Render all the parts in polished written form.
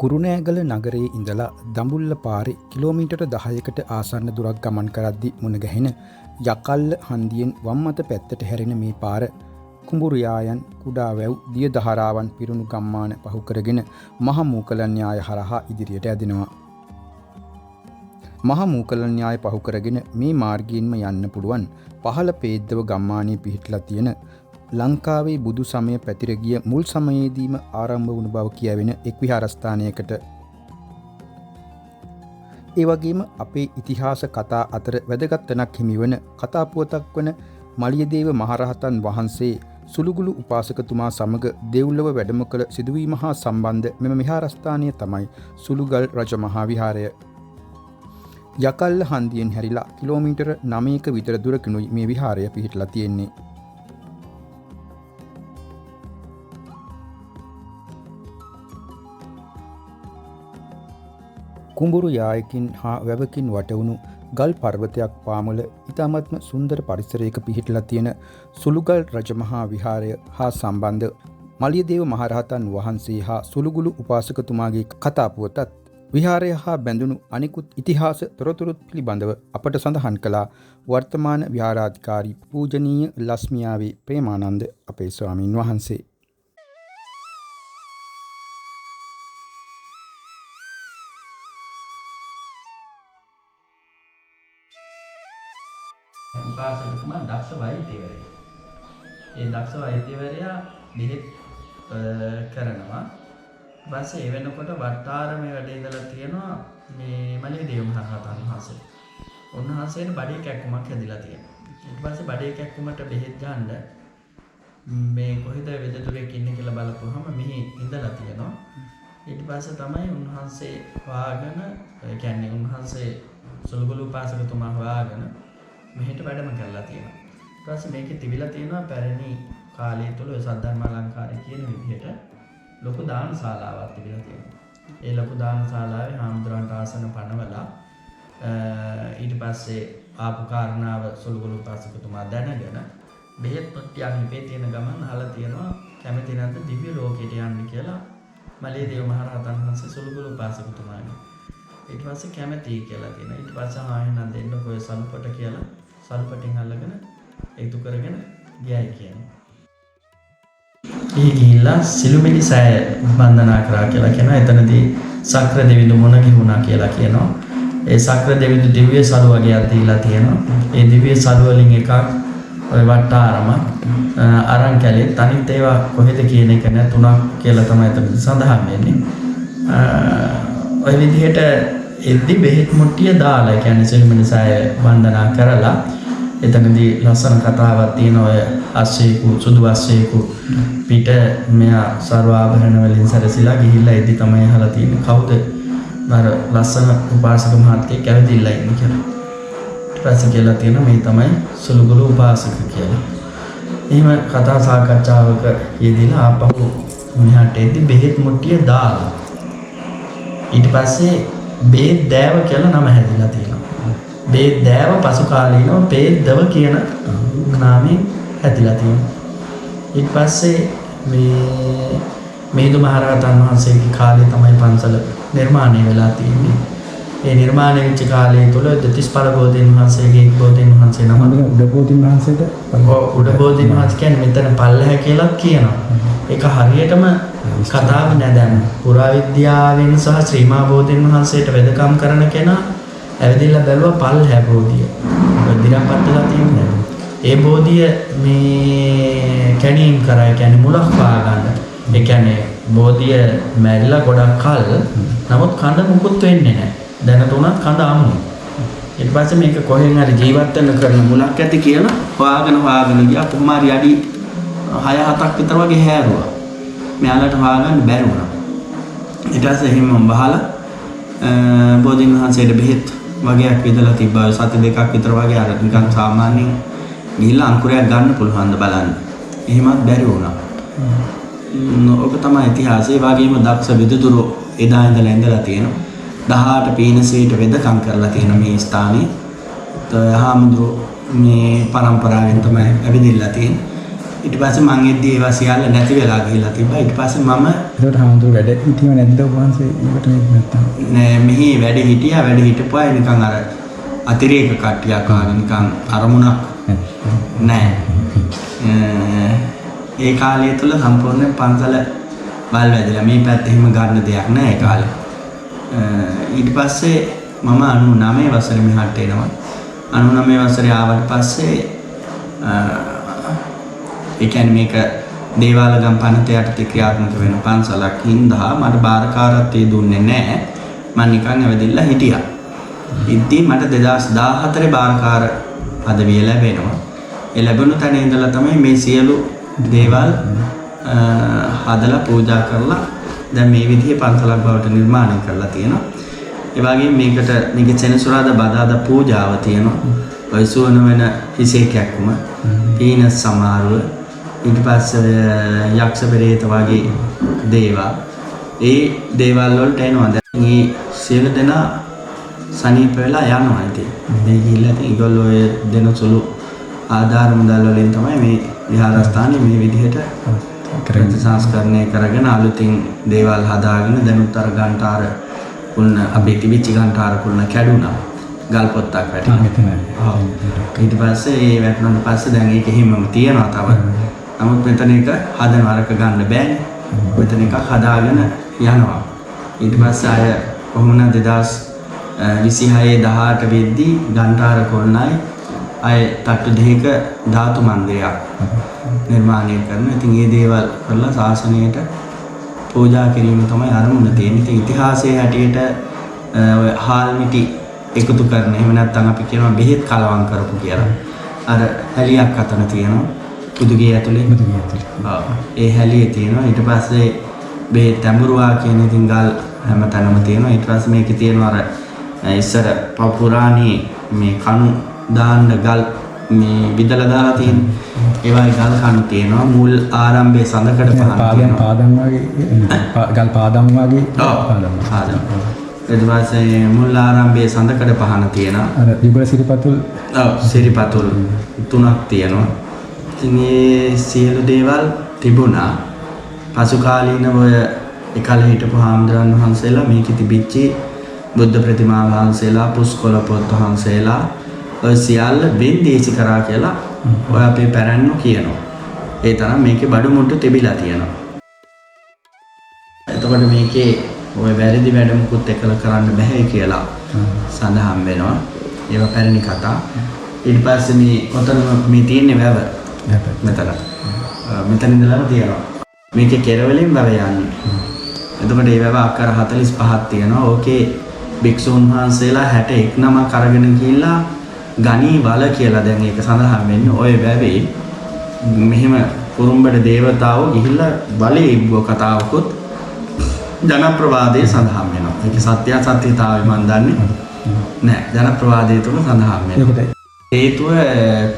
කුරුණෑගල නගරයේ ඉඳලා දඹුල්ල පාරේ කිලෝමීටර 10කට ආසන්න දුරක් ගමන් කරද්දී මුණ ගැහෙන යකල්ල හන්දියෙන් වම් අත පැත්තට හැරෙන මේ පාර කුඹුරු යායන් කුඩා වැව් දිය දහරාවන් පිරුණු ගම්මාන පහු කරගෙන මහා මූකලන් න්‍යාය හරහා ඉදිරියට ඇදෙනවා. මහා මූකලන් න්‍යාය පහු කරගෙන මේ මාර්ගයෙන්ම යන්න පුළුවන් පහළ පේද්දව ගම්මානයේ පිහිටලා තියෙන ලංකාවේ බුදු සමය පැතිර ගිය මුල් සමයේදීම ආරම්භ වුණු බව කියවෙන එක් විහාරස්ථානයකට. ඒ වගේම අපේ ඉතිහාස කතා අතර වැදගත් තැනක් හිමිවන කතා පුවතක් වන මලියදේව මහරහතන් වහන්සේ සුළුගුළු උපාසකතුමා සමග දෙව්ලොව වැඩම කළ සිදුවීම හා සම්බන්ධ මෙම විහාරස්ථානය තමයි සුළුගල් රජමහා විහාරය. යකල්ල හන්දියෙන් හැරිලා කිලෝමීටර 9ක විතර දුරකිනුයි මේ විහාරය පිහිටලා තියෙන්නේ. කුඹුරු යායකින් හා වැවකින් වටවුණු ගල් පර්වතයක් පාමුල ඉතාමත්ම සුන්දර පරිසරයක පිහිටලා තියෙන සුළුගල් රජමහා විහාරය හා සම්බන්ධ මලියදේව මහරහතන් වහන්සේ හා සුළුගුළු උපාසකතුමාගේ කතා පුවතත් විහාරය හා බැඳුණු අනිකුත් ඉතිහාස තොරතුරුත් පිළිබඳව අපට සඳහන් කළා වර්තමාන විහාරාධිකාරී පූජනීය ලස්මියාවේ ප්‍රේමානන්ද අපේ ස්වාමින් වහන්සේ. උපාසකතුමා දක්ෂ වෛද්‍යවරයෙක්. ඒ දක්ෂ වෛද්‍යවරයා බෙහෙත් කරනවා. ඊපස්සේ ඒ වෙනකොට වට්ටාරමේ වැඩ ඉඳලා තියෙනවා මේ මලියදේව මහරහතන් වහන්සේ. උන්වහන්සේට බඩේ කැක්කුමක් හැදිලා තියෙනවා. ඊට පස්සේ බඩේ කැක්කුමට බෙහෙත් ගන්න මේ කොහෙද වෙදතුරෙක් ඉන්නේ කියලා බලපුවහම මෙහි ඉඳලා තියෙනවා. ඊට පස්සේ තමයි උන්වහන්සේ හොයාගෙන ඒ කියන්නේ උන්වහන්සේ සුළුගුළු උපාසකතුමා හොයාගෙන මෙහෙට වැඩම කරලා තියෙනවා. ඊට පස්සේ මේකේ තිබිලා තියෙනවා පැරණි කාලය තුල ඔය සද්ධර්මාලංකාරය කියන විදිහට ලොකු දාන ශාලාවක් තිබිලා තියෙනවා. ඒ ලොකු දාන ශාලාවේ හාමුදුරන්ට ආසන පනවලා ඊට පස්සේ ආපු කාරණාව සුළුගුළු උපාසකතුමා දැනගෙන බෙහෙත් පොට්ටියක් හිපේ තියෙන ගමන් අහලා තියෙනවා කැමති නැද්ද දිව්‍ය ලෝකයට යන්න කියලා මලියදේව මහරහතන් වහන්සේ සුළුගුළු උපාසකතුමාගෙන්. ඊට පස්සේ කැමතියි කියලා තියෙනවා. ඊට පස්සේ ආයෙත් දෙන්නකො ඔය සල්පට කියලා සල්පටින් අල්ලගෙන ඒතු කරගෙන ගියයි කියනවා. ඒ ගිහිල්ලා සිළුමිලි සෑය වන්දනා කරා කියලා කියනවා. එතනදී සක්‍ර දෙවිඳු මොන ගිහුණා කියලා කියනවා. ඒ සක්‍ර දෙවිඳු දිව්‍ය සළු වගේක් දීලා තියෙනවා. ඒ දිව්‍ය සළු වලින් එකක් ඔය වට්ටාරම අරන් කැලේ තනිත් ඒවා කොහෙද කියන එක නෑ තුනක් කියලා තමයි එතනදී සඳහන් වෙන්නේ. ඔය විදිහට එද්දි බෙහෙත් මුට්ටිය දාලා කියන්නේ සිළුමිලි සෑය වන්දනා කරලා එතනදී ලස්සන කතාවක් තියෙනවා. ඔය අස්සේකු සුදු අස්සේකු පිට මෙයා සර්ව ආභරණ වලින් සැරසිලා ගිහිල්ලා එද්දි තමයි අහලා තියෙන්නේ කවුද අර ලස්සන උපාසක මහත්තයෙක් ඇවිදිලා ඉන්නේ කියලා. ඊට පස්සේ කියලා තියෙනවා මේ තමයි සුළුගුළු උපාසක කියලා. එහෙම කතා සාකච්ඡාවක යෙදিলা ආපහු මෙහාට එද්දි බෙහෙත් මුට්ටිය දාලා ඊට පස්සේ බේත් දෑව කියලා නම හැදිලා තියෙනවා. බේත් දෑව පසු කාලීනව බේද්දව කියන නාමයෙන් හැදිලා තියෙනවා. ඊට පස්සේ මේ මිහිඳු මහරහතන් වහන්සේගේ කාලේ තමයි පන්සල නිර්මාණය වෙලා තියෙන්නේ. ඒ නිර්මාණය වෙච්ච කාලය තුල දෙතිස්පල බෝධීන් වහන්සේගේ බෝධීන් වහන්සේ නම උඩබෝධීන් වහන්සේට උඩබෝධීන් වහන්සේ කියන්නේ මෙතන පල්ලහැ කියලා කියනවා. ඒක හරියටම කතාව නෑ දැන් පුරාවිද්‍යාවෙන් සහ ශ්‍රීමා බෝධීන් වහන්සේට වෙදකම් කරන කෙනා ඇවිදilla බැලුවා පල්ලහැ බෝධිය. දිරම්පත්ලා තියෙන්නේ. ඒ බෝධිය මේ කැණීම් කරා කියන්නේ මුලක් වා ගන්න. ඒ කියන්නේ බෝධිය මැරිලා ගොඩක් කල් නමුත් කඳ මුකුත් වෙන්නේ නැහැ. දැන තුනත් කඳ අමු. ඊට පස්සේ මේක කොහෙන් හරි ජීවත් වෙන්න කරන මුලක් ඇති කියලා හොයාගෙන ගියා. කුමාරි අඩි 6-7ක් විතර වගේ හැරුවා. මෙයාලට හොයාගන්න බැරි වුණා. ඊට පස්සේ එහෙම බහලා බෝධීන් වහන්සේට බෙහෙත් වගේක් විදලා තිබ්බා. සති දෙකක් විතර වගේ අර නිකන් සාමාන්‍යයෙන් ගිහිල්ලා අංකුරයක් ගන්න පුළුවන්ද බලන්න. එහෙමත් බැරි වුණා. ඔක තමයි ඉතිහාසයේ වගේම දක්ෂ විදුතුරු එදා ඉඳලා තියෙනවා. 18 පීනසීට වෙදකම් කරලා තියෙන මේ ස්ථානේ. හාමුදුරු මේ පරම්පරාවෙන් තමයි ඇවිදilla තියෙන්නේ. ඊට පස්සේ මං එද්දී ඒවා සියල්ල නැති වෙලා ගිහිල්ලා තිබ්බා. ඊට පස්සේ මම ඒකට හාමුදුරුවෝ වැඩ හිටියව නැද්ද ඔබ වහන්සේ ඒකට නැත්තම් නෑ මෙහි වැඩ හිටියා. වැඩ හිටපුවා නිකන් අර අතිරේක කට්ටියක් ආගෙන නිකන් අරමුණක් නෑ. ඒ කාලය තුල සම්පූර්ණ පන්සල වල් වැදලා මේ පැත්තේ හිම ගන්න දෙයක් නෑ ඒ කාලේ. ඊට පස්සේ මම 99 වසරේ මෙහාට එනවා. 99 වසරේ ආවට පස්සේ ඒ කියන්නේ මේක දේවාලගම් පනත යටතේ ක්‍රියාත්මක වෙන පන්සලක් හින්දා මට බාරකාරත්වය දුන්නේ නැහැ. මම නිකන් ඇවිදilla හිටියා. ඉතින් මට 2014 බාරකාර පදවිය ලැබෙනවා. ඒ ලැබුණු තැන ඉඳලා තමයි මේ සියලු දේවල් හදලා පූජා කරලා දැන් මේ විදිහේ පන්සලක් බවට නිර්මාණය කරලා තියෙනවා. ඒ වගේම මේකේ සෙනසුරාදා බදාදා පූජාව තියෙනවා. ඔය සුවන වෙන හිසේ කැක්කුම, පීනස් සමාරුව, ඊට පස්සේ යක්ෂ පෙරේත වගේ දේවල්. ඒ දේවල් වලට එනවා. දැන් මේ සියලු දෙනා සනීප වෙලා යනවා. ඉතින් මේ ගිහිල්ලා ඉතින් ඒගොල්ලෝ ඔය දෙන සුළු ආධාර මුදල් වලින් තමයි මේ විහාරස්ථානේ මේ විදිහට සංස්කරණය කරගෙන අලුතින් දේවල් හදාගෙන දැනුත් අර ගන්ටාර කුල්න අපේ තිබිච්ච ගන්ටාර කුල්න කැඩුනා. ගල් පොත්තක් වැටිලා. ඊට පස්සේ ඒ වැටුණාට පස්සේ දැන් ඒක හිමම තියනවා තව. නමුත් මෙතන එක හදන වරක ගන්න බෑනේ. මෙතන එක හදාගෙන යනවා. ඊට පස්සේ ආය කොහොමද 2026 18 වෙද්දී ගන්ටාර කොල්නයි අය තට්ටු දෙක ධාතු මන්දිරයක් නිර්මාණය කරනවා. ඉතින් මේ දේවල් කරලා ශාසනයට පූජා කිරීම තමයි අරමුණ තියෙන්නේ. ඉතින් ඉතිහාසයේ හැටියට ඔය හාල් මිටි එකතු කරන එහෙම නැත්නම් අපි කියනවා බෙහෙත් කලවම් කරපු කියලා. අර හැලියක් අතන තියෙනවා. පුදුගේ ඇතුලේ. ඔව්. ඒ හැලියේ තියෙනවා. ඊට පස්සේ බෙහෙත් තඹුරුවා කියන ඉතින් ගල් හැමතැනම තියෙනවා. ඊට පස්සේ මේකේ තියෙනවා අර ඉස්සර පපුරාණී මේ කණු දාන්න ගල් මේ විදලා දාලා තියෙන ඒ වගේ ගල් කණු තියෙනවා. මුල් ආරම්භයේ සඳකඩ පහන් පාදම් වගේ ගල් පාදම් වගේ පාදම්. ඊට පස්සේ මුල් ආරම්භයේ සඳකඩ පහන තියෙනවා. අර විබල සිරිපතුල් සිරිපතුල් 3ක් තියෙනවා. ඉතින් මේ සියලු දේවල් තිබුණා. පසු කාලීනව ඔය එකල හිටපු හාමුදුරන් වහන්සේලා මේකෙ තිබිච්ච බුද්ධ ප්‍රතිමා වහන්සේලා, පුස්කොළ පොත් වහන්සේලා ඔය සියල්ල වෙන්දේසි කරා කියලා ඔය අපේ පැරණියෝ කියනවා. ඒ තරම් මේකේ බඩු මුට්ටු තිබිලා තියෙනවා. එතකොට මේකේ ඔය වැරදි වැඩ මුකුත් එකල කරන්න බෑ කියලා සඳහන් වෙනවා. ඒවා පැරණි කතා. ඊට පස්සේ මේ ඔතන මේ තියෙන්නේ වැව. මෙතන ඉඳලාම තියෙනවා. මේකේ කෙරවලින් වැව යන්නේ. එතකොට මේ වැව ආකාර 45ක් තියෙනවා. ඕකේ භික්ෂුන් වහන්සේලා 61 නමක් අරගෙන ගිහිල්ලා ගණී වල කියලා දැන් ඒක සඳහන් වෙන්නේ. ඔය වැවේ මෙහෙම කුරුම්බඩ දේවතාවෝ ගිහිල්ලා බලේ ඉබ්බුව කතාවකුත් ජනප්‍රවාදයේ සඳහන් වෙනවා. ඒක සත්‍යතාවය මම දන්නේ නෑ. ජනප්‍රවාදයේ තුන සඳහන් වෙනවා. හේතුව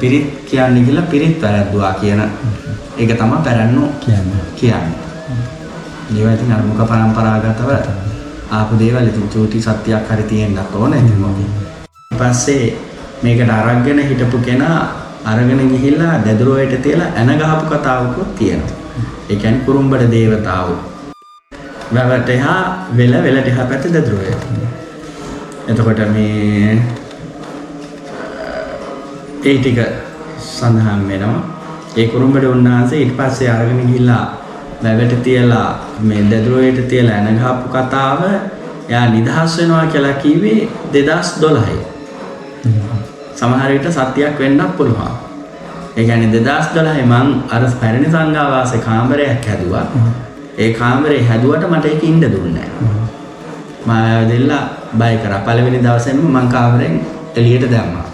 පිරිත් කියන්නේ කියලා පිරිත් වැරද්දුවා කියන ඒක තමයි පැරණෝ කියන්නේ. ඒවා ඉතින් අර මුඛ පරම්පරාගතව ආපු දේවල් ඉතින් චූටි සත්‍යයක් හරි තියෙන්නත් ඕන ඉතින් මොකද. ඊපස්සේ මේකට අරගෙන හිටපු කෙනා අරගෙන ගිහිල්ලා දැදුරුවයට තියලා ඇන ගහපු කතාවකුත් තියෙනවා. ඒ කියන්නේ කුරුම්බඩ දේවතාවෝ වැවට එහා වෙලට එහා පැත්තේ දැදුරුවය. එතකොට මේ ඒ ටික සඳහන් වෙනවා. ඒ කුරුම්බඩ උන්වහන්සේ ඊට පස්සේ අරගෙන ගිහිල්ලා වැවට තියලා මේ දැදුරුවයට තියලා ඇන ගහපු කතාව එයා නිදහස් වෙනවා කියලා කිව්වේ 2012. සමහර විට සත්‍යයක් වෙන්නත් පුළුවන්. ඒ කියන්නේ 2012 මං අර පැරණි සංඝාවාසයේ කාමරයක් හැදුවා. ඒ කාමරේ හැදුවට මට ඒක ඉන්න දුන්නේ නැහැ. මම ඇවිදලා බය කරා. පළවෙනි දවසේම මං කාමරෙන් එළියට දැම්මා.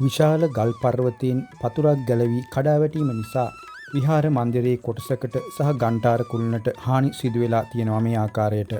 විශාල ගල් පර්වතයෙන් පතුරක් ගැලවී කඩා වැටීම නිසා විහාර මන්දිරයේ කොටසකට සහ ගන්ටාර කුළුණට හානි සිදු වෙලා තියෙනවා මේ ආකාරයට.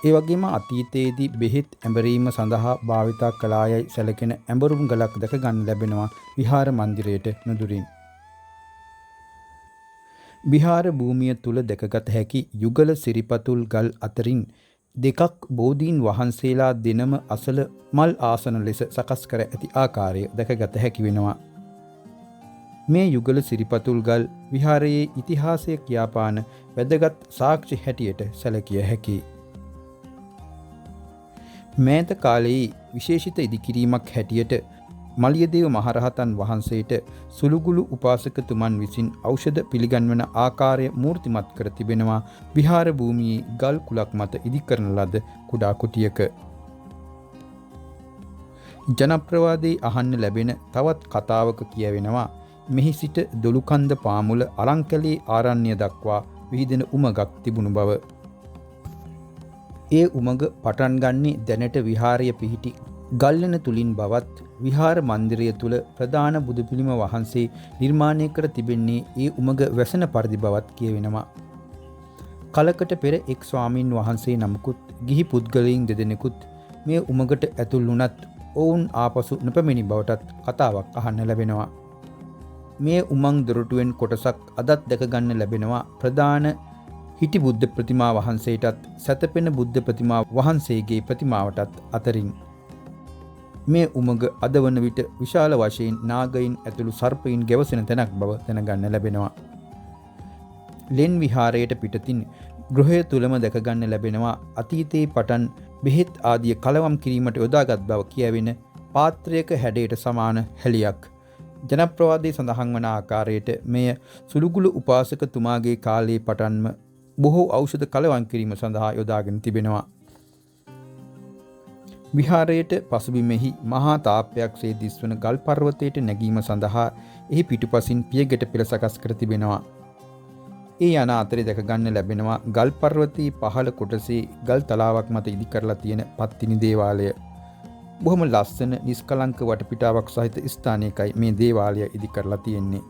ඒ වගේම අතීතයේදී බෙහෙත් ඇඹරීම සඳහා භාවිතා කළායයි සැලකෙන ඇඹරුම් ගලක් දැක ගන්න ලැබෙනවා විහාර මන්දිරයට නුදුරින්. විහාර භූමිය තුල දැකගත හැකි යුගල සිරිපතුල් ගල් අතරින් දෙකක් බෝධීන් වහන්සේලා දෙනම අසල මල් ආසන ලෙස සකස් කර ඇති ආකාරය දැකගත හැකි වෙනවා. මේ යුගල සිරිපතුල්ගල් විහාරයේ ඉතිහාසය කියාපාන වැදගත් සාක්ෂි හැටියට සැලකිය හැකියි. මෑත කාලයේ විශේෂිත ඉදිකිරීමක් හැටියට මලියදේව මහරහතන් වහන්සේට සුළුගුළු උපාසකතුමන් විසින් ඖෂධ පිළිගන්වන ආකාරය මූර්තිමත් කර තිබෙනවා විහාර භූමියේ ගල් කුලක් මත ඉදිකරන ලද කුඩා කුටියක. ජනප්‍රවාදයේ අහන්න ලැබෙන තවත් කතාවක කියවෙනවා මෙහි සිට දොළුකන්ද පාමුල අරංකලේ ආරණ්‍ය දක්වා විහිදෙන උමගක් තිබුණු බව. ඒ උමග පටන් ගන්නේ දැනට විහාරය පිහිටි ගල්ලෙන තුලින් බවත් විහාර මන්දිරය තුල ප්‍රධාන බුදු පිළිම වහන්සේ නිර්මාණය කර තිබෙන්නේ ඒ උමග වැසෙන පරිදි බවත් කියවෙනවා. කලකට පෙර එක් ස්වාමීන් වහන්සේ නමකුත් ගිහි පුද්ගලයන් දෙදෙනෙකුත් මේ උමගට ඇතුල් වුණත් ඔවුන් ආපසු නොපැමිණි බවටත් කතාවක් අහන්න ලැබෙනවා. මේ උමං දොරටුවෙන් කොටසක් අදත් දැක ගන්න ලැබෙනවා ප්‍රධාන හිටි බුද්ධ ප්‍රතිමා වහන්සේටත් සැතපෙන බුද්ධ ප්‍රතිමා වහන්සේගේ ප්‍රතිමාවටත් අතරින්. මේ උමග අද වන විට විශාල වශයෙන් නාගයින් ඇතුළු සර්පයින් ගැවසෙන තැනක් බව දැනගන්න ලැබෙනවා. ලෙන් විහාරයට පිටතින් ගෘහය තුලම දැකගන්න ලැබෙනවා අතීතයේ පටන් බෙහෙත් ආදිය කලවම් කිරීමට යොදාගත් බව කියවෙන පාත්‍රයක හැඩයට සමාන හැලියක්. ජනප්‍රවාදයේ සඳහන් වන ආකාරයට මෙය සුළුගුළු උපාසකතුමාගේ කාලයේ පටන්ම බොහෝ ඖෂධ කලවම් කිරීම සඳහා යොදාගෙන තිබෙනවා. විහාරයට පසුබිමෙහි මහා තාප්පයක් සේ දිස්වන ගල් පර්වතයට නැගීම සඳහා එහි පිටුපසින් පියගැට පෙළ සකස් කර තිබෙනවා. ඒ යන අතරේ දැක ගන්න ලැබෙනවා ගල් පර්වතයේ පහළ කොටසේ ගල් තලාවක් මත ඉදි කරලා තියෙන පත්තිනි දේවාලය. බොහොම ලස්සන නිස්කලංක වටපිටාවක් සහිත ස්ථානයකයි මේ දේවාලය ඉදි කරලා තියෙන්නේ.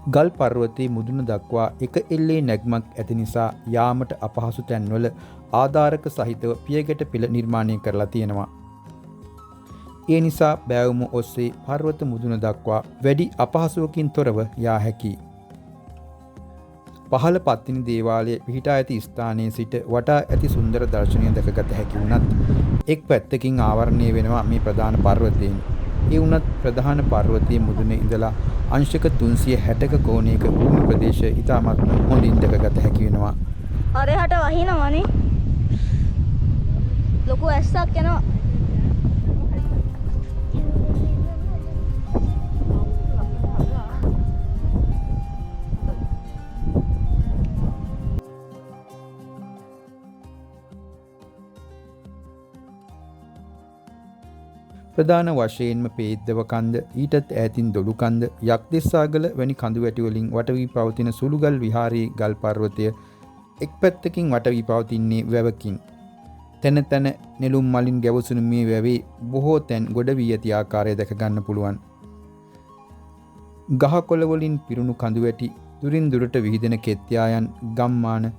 ගල් පර්වතයේ මුදුන දක්වා එක එල්ලේ නැග්මක් ඇති නිසා යාමට අපහසු තැන්වල ආධාරක සහිතව පියගැට පෙළ නිර්මාණය කරලා තියෙනවා. ඒ නිසා බෑවුම ඔස්සේ පර්වත මුදුන දක්වා වැඩි අපහසුවකින් තොරව යා හැකියි. පහළ පත්තිනි දේවාලය පිහිටා ඇති ස්ථානයේ සිට වටා ඇති සුන්දර දර්ශනය දැකගත හැකි වුණත් එක් පැත්තකින් ආවරණය වෙනවා මේ ප්‍රධාන පර්වතයෙන්. ඒ වුණත් ප්‍රධාන පර්වතයේ මුදුනේ ඉඳලා අංශක 360ක කෝණයක භූමි ප්‍රදේශය ඉතාමත් හොඳින් දැකගත හැකි වෙනවා. අරහට වහිනවනේ. ලොකු ඇස්සක් යනවා. ප්‍රධාන වශයෙන්ම පේද්දව කන්ද, ඊටත් ඈතින් දොළු කන්ද, යක්දෙස්සාගල වැනි කඳු වැටි වලින් වට වී පවතින සුළුගල් විහාරයේ ගල් පර්වතය එක් පැත්තකින් වට වී පවතින්නේ වැවකින්. තැන තැන නෙළුම් මලින් ගැවසුණු මේ වැවේ බොහෝ තැන් ගොඩ වී ඇති ආකාරය දැක ගන්න පුළුවන්. ගහකොළ වලින් පිරුණු කඳු වැටි, දුරින් දුරට විහිදෙන කෙත්යායන්, ගම්මාන,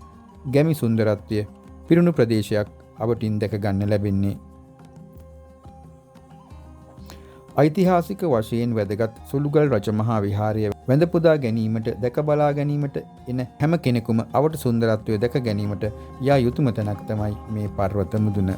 ගැමි සුන්දරත්වය පිරුණු ප්‍රදේශයක් අවටින් දැක ගන්න ලැබෙන්නේ. ඓතිහාසික වශයෙන් වැදගත් සුළුගල් රජමහා විහාරය වැඳ පුදා ගැනීමට, දැක බලා ගැනීමට එන හැම කෙනෙකුම අවට සුන්දරත්වය දැක ගැනීමට යා යුතුම තැනක් තමයි මේ පර්වත මුදුන.